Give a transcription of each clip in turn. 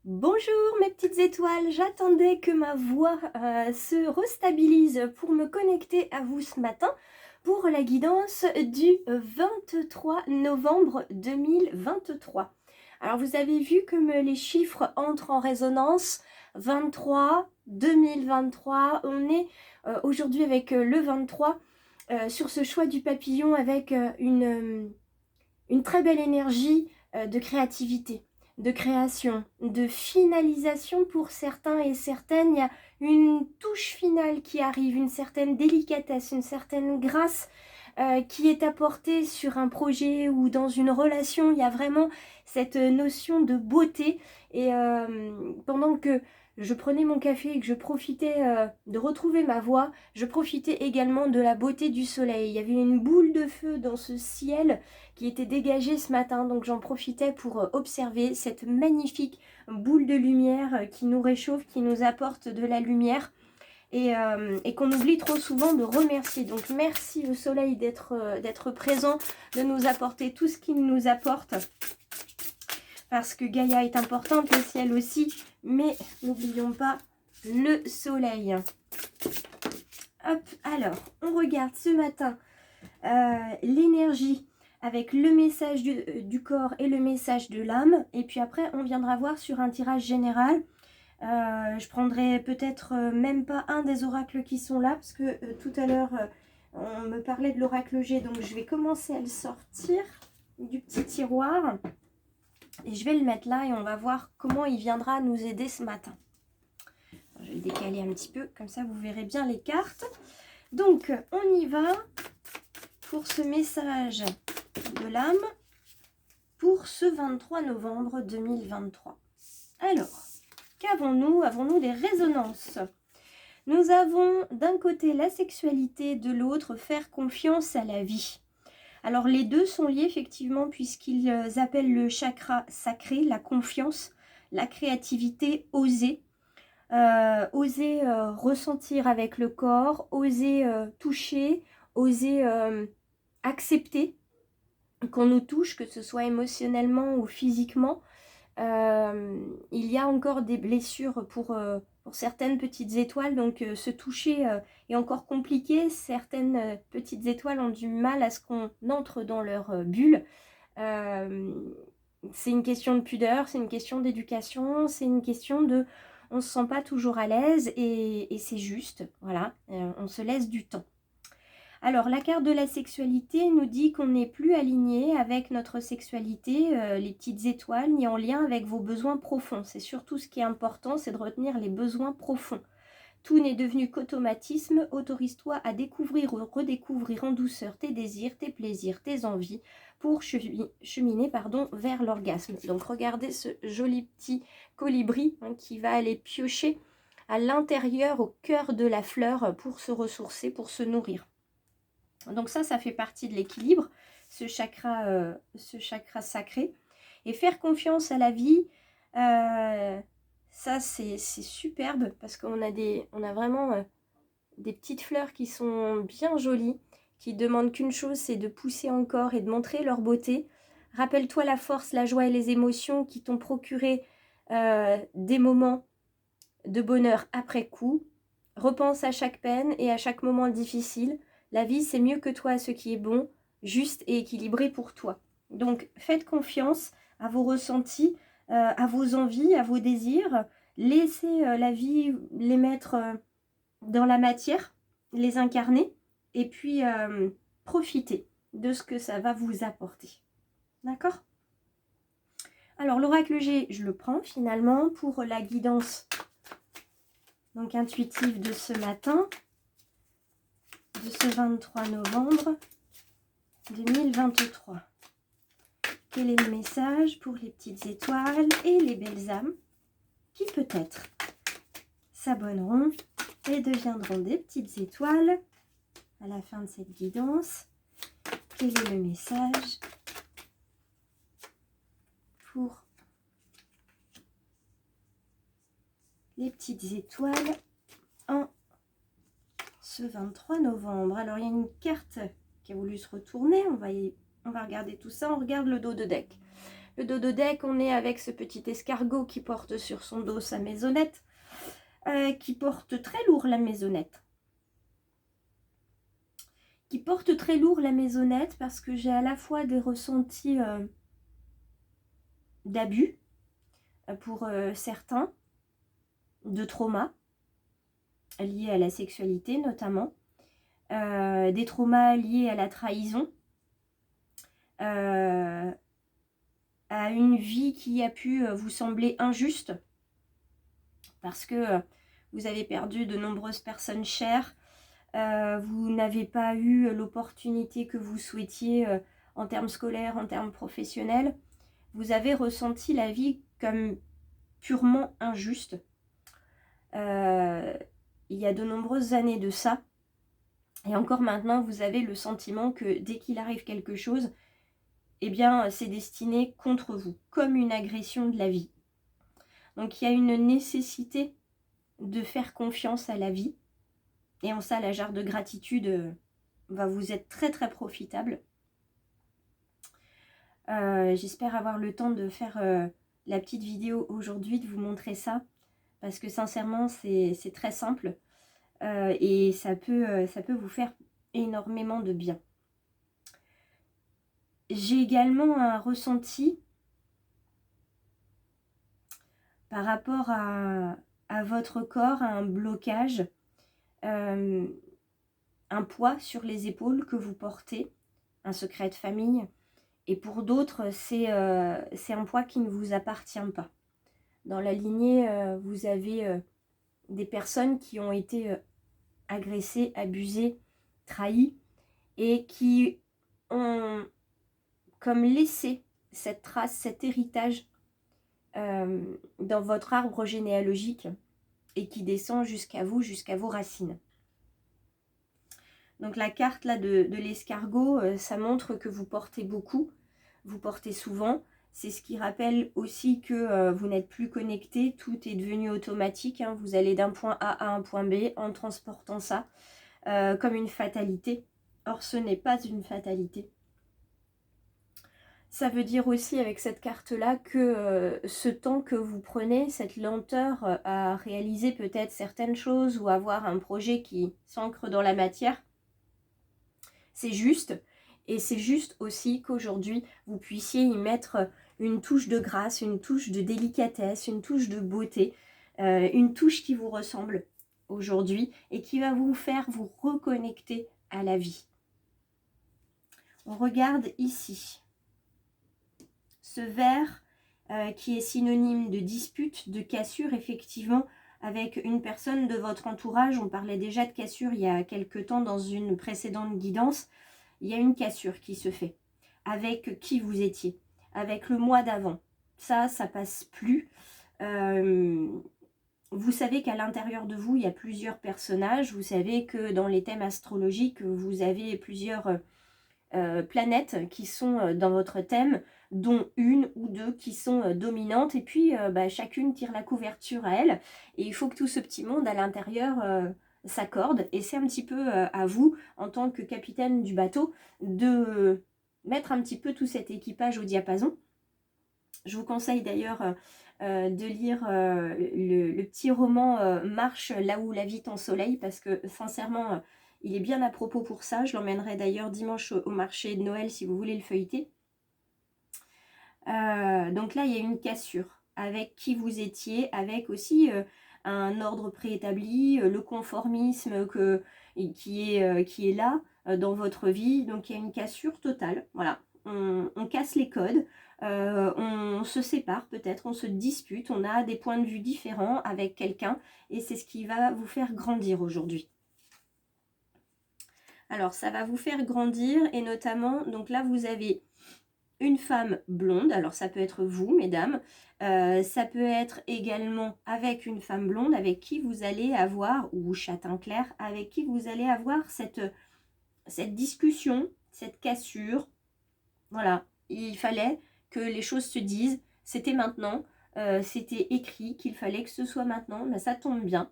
Bonjour mes petites étoiles, j'attendais que ma voix se restabilise pour me connecter à vous ce matin pour la guidance du 23 novembre 2023. Alors vous avez vu comme les chiffres entrent en résonance, 23, 2023, on est aujourd'hui avec le 23 sur ce choix du papillon avec une très belle énergie de créativité, de création, de finalisation pour certains et certaines. Il y a une touche finale qui arrive, une certaine délicatesse, une certaine grâce qui est apportée sur un projet ou dans une relation. Il y a vraiment cette notion de beauté. Et pendant que je prenais mon café et que je profitais de retrouver ma voix, je profitais également de la beauté du soleil. Il y avait une boule de feu dans ce ciel qui était dégagée ce matin, donc j'en profitais pour observer cette magnifique boule de lumière qui nous réchauffe, qui nous apporte de la lumière et qu'on oublie trop souvent de remercier. Donc merci au soleil d'être présent, de nous apporter tout ce qu'il nous apporte, parce que Gaïa est importante, le ciel aussi, mais n'oublions pas le soleil. Hop, alors, on regarde ce matin l'énergie avec le message du corps et le message de l'âme. Et puis après, on viendra voir sur un tirage général. Je prendrai peut-être même pas un des oracles qui sont là, parce que tout à l'heure, on me parlait de l'oracle G. Donc, je vais commencer à le sortir du petit tiroir. Et je vais le mettre là et on va voir comment il viendra nous aider ce matin. Je vais le décaler un petit peu, comme ça vous verrez bien les cartes. Donc, on y va pour ce message de l'âme pour ce 23 novembre 2023. Alors, qu'avons-nous? Avons-nous des résonances? Nous avons d'un côté la sexualité, de l'autre faire confiance à la vie. Alors les deux sont liés effectivement puisqu'ils appellent le chakra sacré, la confiance, la créativité, oser. Oser ressentir avec le corps, oser toucher, oser accepter qu'on nous touche, que ce soit émotionnellement ou physiquement. Il y a encore des blessures pour certaines petites étoiles, donc se toucher est encore compliqué. Certaines petites étoiles ont du mal à ce qu'on entre dans leur bulle. C'est une question de pudeur, c'est une question d'éducation, c'est une question de... On ne se sent pas toujours à l'aise et c'est juste, voilà, on se laisse du temps. Alors, la carte de la sexualité nous dit qu'on n'est plus aligné avec notre sexualité, les petites étoiles, ni en lien avec vos besoins profonds. C'est surtout ce qui est important, c'est de retenir les besoins profonds. Tout n'est devenu qu'automatisme. Autorise-toi à découvrir ou redécouvrir en douceur tes désirs, tes plaisirs, tes envies pour cheminer vers l'orgasme. Donc, regardez ce joli petit colibri qui va aller piocher à l'intérieur, au cœur de la fleur pour se ressourcer, pour se nourrir. Donc ça fait partie de l'équilibre, ce chakra sacré. Et faire confiance à la vie, ça c'est superbe parce qu'on a vraiment des petites fleurs qui sont bien jolies, qui demandent qu'une chose, c'est de pousser encore et de montrer leur beauté. Rappelle-toi la force, la joie et les émotions qui t'ont procuré des moments de bonheur après coup. Repense à chaque peine et à chaque moment difficile. La vie, c'est mieux que toi, ce qui est bon, juste et équilibré pour toi. Donc, faites confiance à vos ressentis, à vos envies, à vos désirs. Laissez la vie les mettre dans la matière, les incarner, et puis profitez de ce que ça va vous apporter. D'accord? Alors, l'oracle G, je le prends finalement pour la guidance donc intuitive de ce matin, de ce 23 novembre 2023. Quel est le message pour les petites étoiles et les belles âmes qui peut-être s'abonneront et deviendront des petites étoiles à la fin de cette guidance? Quel est le message pour les petites étoiles en ce 23 novembre? Alors, il y a une carte qui a voulu se retourner. On va regarder tout ça. On regarde le dos de deck. Le dos de deck, on est avec ce petit escargot qui porte sur son dos sa maisonnette, qui porte très lourd la maisonnette. Qui porte très lourd la maisonnette parce que j'ai à la fois des ressentis d'abus pour certains, de trauma liés à la sexualité notamment, des traumas liés à la trahison, à une vie qui a pu vous sembler injuste parce que vous avez perdu de nombreuses personnes chères, vous n'avez pas eu l'opportunité que vous souhaitiez en termes scolaires, en termes professionnels. Vous avez ressenti la vie comme purement injuste. Il y a de nombreuses années de ça. Et encore maintenant, vous avez le sentiment que dès qu'il arrive quelque chose, eh bien, c'est destiné contre vous, comme une agression de la vie. Donc, il y a une nécessité de faire confiance à la vie. Et en ça, la jarre de gratitude va vous être très très profitable. J'espère avoir le temps de faire la petite vidéo aujourd'hui, de vous montrer ça. Parce que sincèrement, c'est très simple. Et ça peut vous faire énormément de bien. J'ai également un ressenti par rapport à votre corps, à un blocage, un poids sur les épaules que vous portez, un secret de famille. Et pour d'autres, c'est un poids qui ne vous appartient pas. Dans la lignée, vous avez des personnes qui ont été agressées, abusées, trahies et qui ont comme laissé cette trace, cet héritage dans votre arbre généalogique et qui descend jusqu'à vous, jusqu'à vos racines. Donc la carte là de l'escargot, ça montre que vous portez beaucoup, vous portez souvent. C'est ce qui rappelle aussi que vous n'êtes plus connecté, tout est devenu automatique. Hein. Vous allez d'un point A à un point B en transportant ça comme une fatalité. Or ce n'est pas une fatalité. Ça veut dire aussi avec cette carte-là que ce temps que vous prenez, cette lenteur à réaliser peut-être certaines choses ou avoir un projet qui s'ancre dans la matière, c'est juste. Et c'est juste aussi qu'aujourd'hui, vous puissiez y mettre une touche de grâce, une touche de délicatesse, une touche de beauté, une touche qui vous ressemble aujourd'hui et qui va vous faire vous reconnecter à la vie. On regarde ici. Ce vert qui est synonyme de dispute, de cassure, effectivement, avec une personne de votre entourage. On parlait déjà de cassure il y a quelque temps dans une précédente guidance. Il y a une cassure qui se fait. Avec qui vous étiez, avec le mois d'avant. Ça passe plus. Vous savez qu'à l'intérieur de vous, il y a plusieurs personnages. Vous savez que dans les thèmes astrologiques, vous avez plusieurs planètes qui sont dans votre thème, dont une ou deux qui sont dominantes, et puis chacune tire la couverture à elle, et il faut que tout ce petit monde à l'intérieur s'accorde, et c'est un petit peu à vous, en tant que capitaine du bateau, de mettre un petit peu tout cet équipage au diapason. Je vous conseille d'ailleurs de lire le petit roman Marche là où la vie t'ensoleille, parce que sincèrement, il est bien à propos pour ça. Je l'emmènerai d'ailleurs dimanche au marché de Noël si vous voulez le feuilleter. Donc là, il y a une cassure avec qui vous étiez, avec aussi un ordre préétabli, le conformisme qui est là dans votre vie. Donc il y a une cassure totale. Voilà, on casse les codes, on se sépare peut-être, on se dispute, on a des points de vue différents avec quelqu'un et c'est ce qui va vous faire grandir aujourd'hui. Alors, ça va vous faire grandir et notamment, donc là, vous avez une femme blonde. Alors, ça peut être vous, mesdames. Ça peut être également avec une femme blonde avec qui vous allez avoir, ou châtain clair, avec qui vous allez avoir cette discussion, cette cassure. Voilà, il fallait que les choses se disent. C'était maintenant, c'était écrit qu'il fallait que ce soit maintenant. Mais ça tombe bien.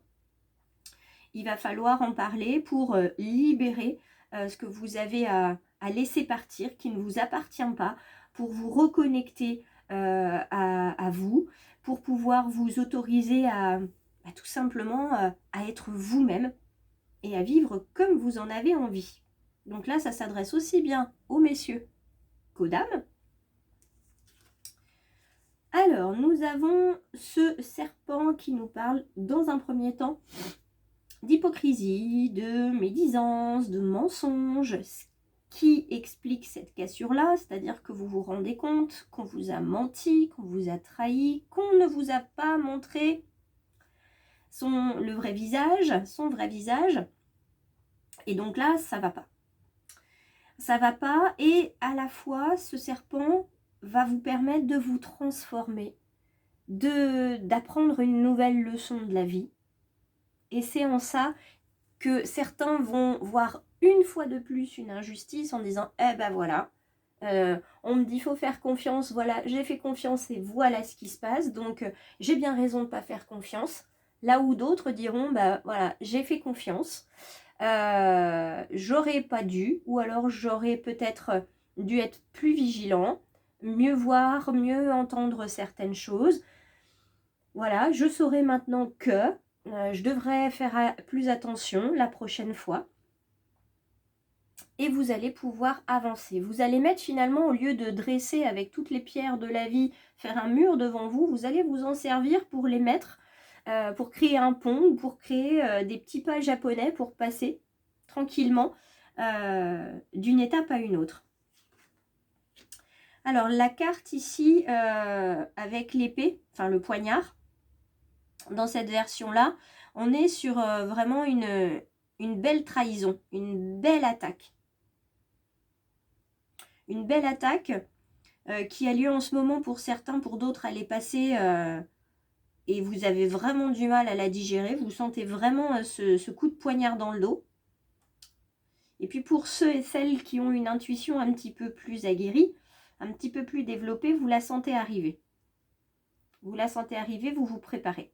Il va falloir en parler pour libérer ce que vous avez à laisser partir, qui ne vous appartient pas, pour vous reconnecter à vous, pour pouvoir vous autoriser à tout simplement à être vous-même et à vivre comme vous en avez envie. Donc là, ça s'adresse aussi bien aux messieurs qu'aux dames. Alors, nous avons ce serpent qui nous parle dans un premier temps d'hypocrisie, de médisance, de mensonge, ce qui explique cette cassure-là, c'est-à-dire que vous vous rendez compte qu'on vous a menti, qu'on vous a trahi, qu'on ne vous a pas montré son vrai visage, et donc là, ça va pas. Ça va pas, et à la fois, ce serpent va vous permettre de vous transformer, d'apprendre une nouvelle leçon de la vie. Et c'est en ça que certains vont voir une fois de plus une injustice en disant « Eh ben voilà, on me dit faut faire confiance, voilà, j'ai fait confiance et voilà ce qui se passe, donc j'ai bien raison de ne pas faire confiance. » Là où d'autres diront « Bah voilà, j'ai fait confiance, j'aurais pas dû, ou alors j'aurais peut-être dû être plus vigilant, mieux voir, mieux entendre certaines choses. Voilà, je saurais maintenant que je devrais faire plus attention la prochaine fois. » Et vous allez pouvoir avancer. Vous allez mettre finalement, au lieu de dresser avec toutes les pierres de la vie, faire un mur devant vous, vous allez vous en servir pour les mettre, pour créer un pont ou pour créer des petits pas japonais pour passer tranquillement d'une étape à une autre. Alors la carte ici avec l'épée, enfin le poignard, dans cette version-là, on est sur vraiment une belle trahison, une belle attaque. Une belle attaque qui a lieu en ce moment pour certains, pour d'autres elle est passée et vous avez vraiment du mal à la digérer, vous sentez vraiment ce coup de poignard dans le dos. Et puis pour ceux et celles qui ont une intuition un petit peu plus aguerrie, un petit peu plus développée, vous la sentez arriver. Vous la sentez arriver, vous vous préparez.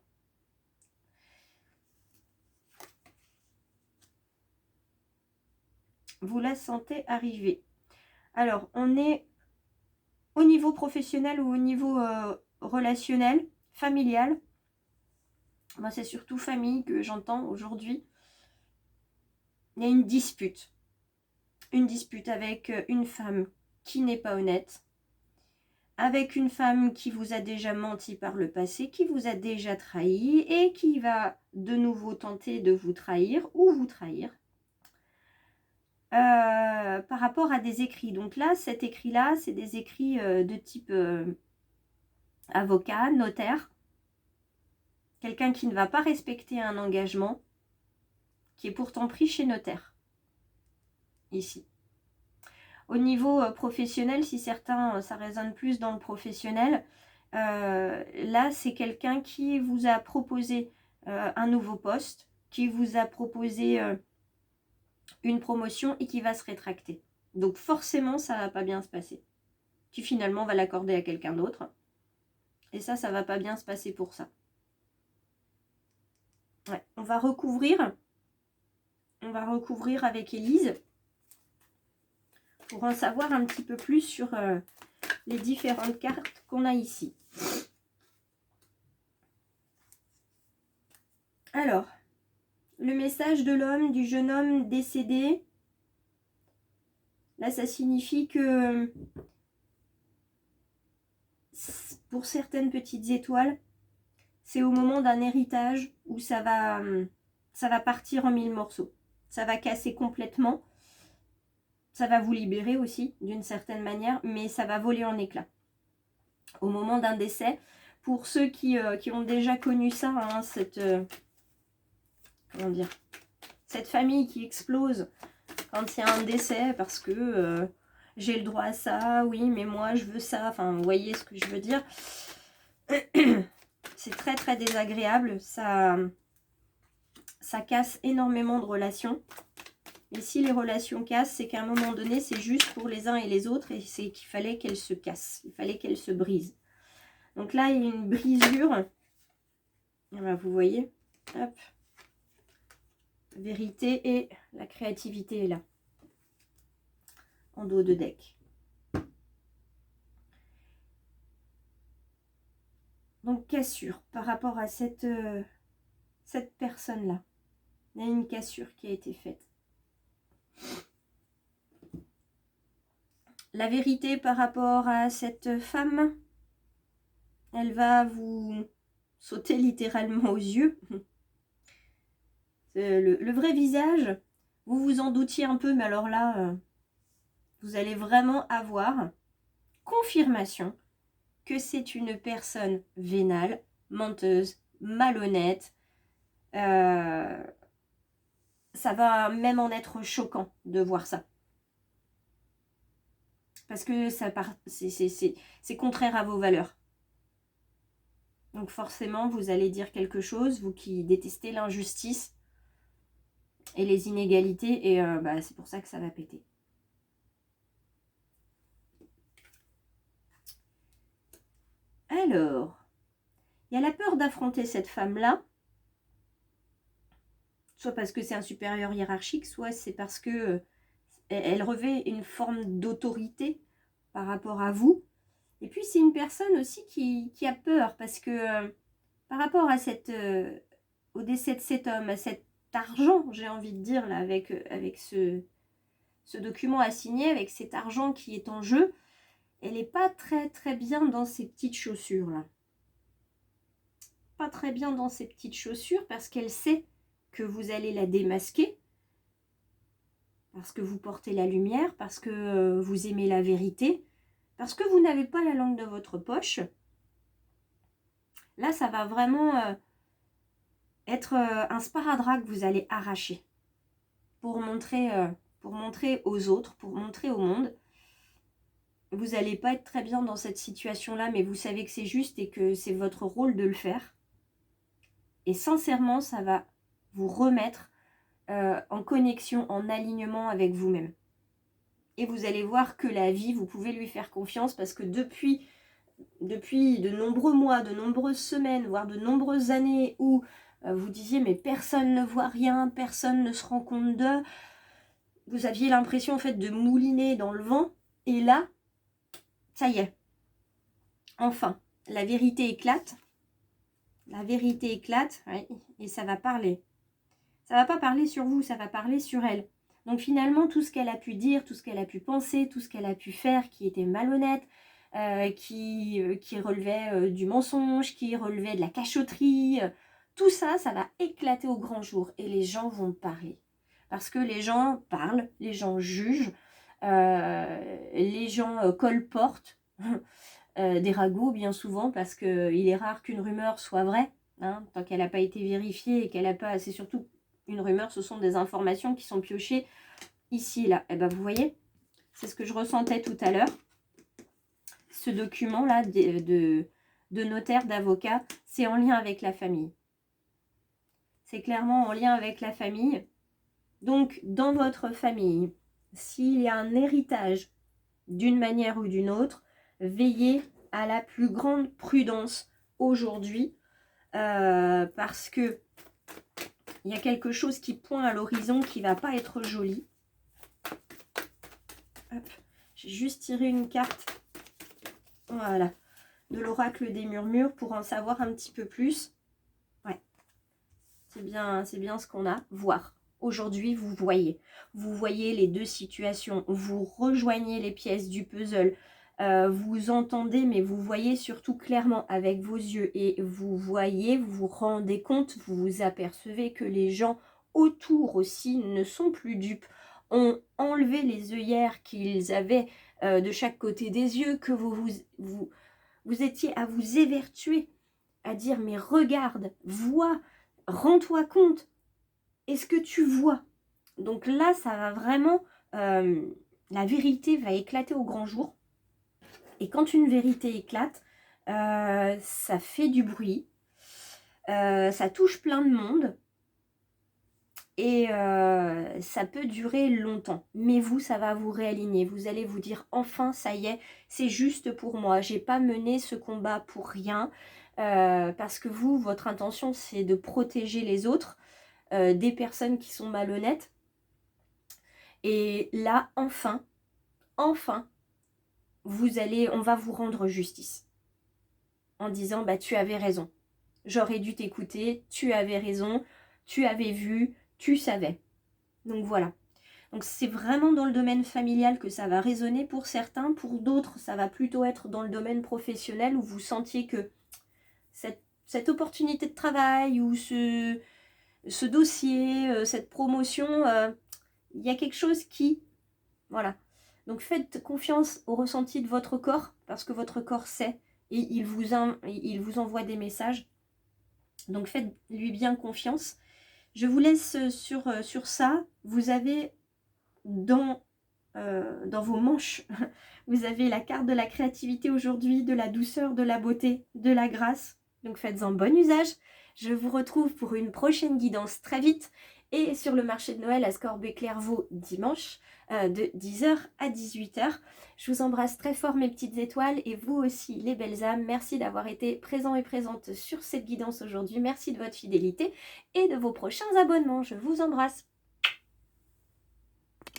Vous la sentez arriver. Alors, on est au niveau professionnel ou au niveau relationnel, familial. Moi, c'est surtout famille que j'entends aujourd'hui. Il y a une dispute. Une dispute avec une femme qui n'est pas honnête. Avec une femme qui vous a déjà menti par le passé, qui vous a déjà trahi et qui va de nouveau tenter de vous trahir ou vous trahir. Par rapport à des écrits. Donc là, cet écrit-là, c'est des écrits de type avocat, notaire. Quelqu'un qui ne va pas respecter un engagement, qui est pourtant pris chez notaire. Ici. Au niveau professionnel, si certains, ça résonne plus dans le professionnel, là, c'est quelqu'un qui vous a proposé un nouveau poste, qui vous a proposé une promotion et qui va se rétracter. Donc forcément, ça ne va pas bien se passer. Qui finalement va l'accorder à quelqu'un d'autre. Et ça ne va pas bien se passer pour ça. Ouais, on va recouvrir avec Élise pour en savoir un petit peu plus sur les différentes cartes qu'on a ici. Alors, le message de l'homme, du jeune homme décédé, là ça signifie que pour certaines petites étoiles, c'est au moment d'un héritage où ça va partir en mille morceaux. Ça va casser complètement. Ça va vous libérer aussi d'une certaine manière, mais ça va voler en éclats. Au moment d'un décès, pour ceux qui ont déjà connu ça, hein, comment dire, cette famille qui explose quand il y a un décès parce que j'ai le droit à ça, oui, mais moi je veux ça, enfin vous voyez ce que je veux dire. C'est très très désagréable, ça casse énormément de relations. Et si les relations cassent, c'est qu'à un moment donné, c'est juste pour les uns et les autres, et c'est qu'il fallait qu'elles se cassent, il fallait qu'elles se brisent. Donc là, il y a une brisure. Voilà, vous voyez, hop. Vérité et la créativité est là, en dos de deck. Donc cassure par rapport à cette personne-là. Il y a une cassure qui a été faite. La vérité par rapport à cette femme, elle va vous sauter littéralement aux yeux. Le vrai visage, vous vous en doutiez un peu, mais alors là, vous allez vraiment avoir confirmation que c'est une personne vénale, menteuse, malhonnête. Ça va même en être choquant de voir ça. Parce que c'est contraire à vos valeurs. Donc forcément, vous allez dire quelque chose, vous qui détestez l'injustice et les inégalités, et c'est pour ça que ça va péter. Alors, il y a la peur d'affronter cette femme-là, soit parce que c'est un supérieur hiérarchique, soit c'est parce que elle revêt une forme d'autorité par rapport à vous. Et puis c'est une personne aussi qui a peur, parce que par rapport à au décès de cet homme, à cet argent, j'ai envie de dire, là, avec ce document à signer, avec cet argent qui est en jeu, elle n'est pas très très bien dans ses petites chaussures là. Pas très bien dans ses petites chaussures parce qu'elle sait que vous allez la démasquer, parce que vous portez la lumière, parce que vous aimez la vérité, parce que vous n'avez pas la langue de votre poche. Là, ça va vraiment être un sparadrap que vous allez arracher pour montrer aux autres, pour montrer au monde. Vous n'allez pas être très bien dans cette situation-là, mais vous savez que c'est juste et que c'est votre rôle de le faire. Et sincèrement, ça va vous remettre en connexion, en alignement avec vous-même. Et vous allez voir que la vie, vous pouvez lui faire confiance parce que depuis de nombreux mois, de nombreuses semaines, voire de nombreuses années où vous disiez mais personne ne voit rien, personne ne se rend compte d'eux, vous aviez l'impression en fait de mouliner dans le vent, et là, ça y est, enfin, la vérité éclate. La vérité éclate, oui, et ça va parler. Ça va pas parler sur vous, ça va parler sur elle. Donc finalement, tout ce qu'elle a pu dire, tout ce qu'elle a pu penser, tout ce qu'elle a pu faire qui était malhonnête, qui relevait du mensonge, qui relevait de la cachotterie, tout ça, ça va éclater au grand jour et les gens vont parler. Parce que les gens parlent, les gens jugent, les gens colportent des ragots bien souvent, parce qu'il est rare qu'une rumeur soit vraie, hein, tant qu'elle n'a pas été vérifiée et qu'elle n'a pas... C'est surtout une rumeur, ce sont des informations qui sont piochées ici et là. Et ben vous voyez, c'est ce que je ressentais tout à l'heure. Ce document-là de notaire, d'avocat, c'est en lien avec la famille. C'est clairement en lien avec la famille. Donc, dans votre famille, s'il y a un héritage d'une manière ou d'une autre, veillez à la plus grande prudence aujourd'hui, parce que il y a quelque chose qui pointe à l'horizon qui va pas être joli. J'ai juste tiré une carte, voilà, de l'oracle des murmures pour en savoir un petit peu plus. Ouais, c'est bien ce qu'on a. Voir. Aujourd'hui, vous voyez les deux situations, vous rejoignez les pièces du puzzle, vous entendez, mais vous voyez surtout clairement avec vos yeux, et vous voyez, vous vous rendez compte, vous vous apercevez que les gens autour aussi ne sont plus dupes, ont enlevé les œillères qu'ils avaient de chaque côté des yeux, que vous étiez à vous évertuer, à dire mais regarde, vois, rends-toi compte, est-ce que tu vois? Donc là, ça va vraiment, la vérité va éclater au grand jour. Et quand une vérité éclate, ça fait du bruit, ça touche plein de monde, et ça peut durer longtemps. Mais vous, ça va vous réaligner. Vous allez vous dire, enfin, ça y est, c'est juste pour moi. J'ai pas mené ce combat pour rien, parce que vous, votre intention, c'est de protéger les autres, des personnes qui sont malhonnêtes. Et là, enfin, on va vous rendre justice. en disant bah tu avais raison, j'aurais dû t'écouter, tu avais raison, tu avais vu, tu savais. Donc voilà. Donc c'est vraiment dans le domaine familial que ça va résonner pour certains, pour d'autres ça va plutôt être dans le domaine professionnel où vous sentiez que cette opportunité de travail ou ce dossier, cette promotion, il y a quelque chose qui... Voilà. Donc faites confiance au ressenti de votre corps parce que votre corps sait et il vous envoie des messages. Donc faites-lui bien confiance. Je vous laisse sur ça. Vous avez dans vos manches, vous avez la carte de la créativité aujourd'hui, de la douceur, de la beauté, de la grâce. Donc faites-en bon usage. Je vous retrouve pour une prochaine guidance très vite et sur le marché de Noël à Scorbé-Clairvaux dimanche de 10h à 18h. Je vous embrasse très fort mes petites étoiles et vous aussi les belles âmes. Merci d'avoir été présents et présentes sur cette guidance aujourd'hui. Merci de votre fidélité et de vos prochains abonnements. Je vous embrasse.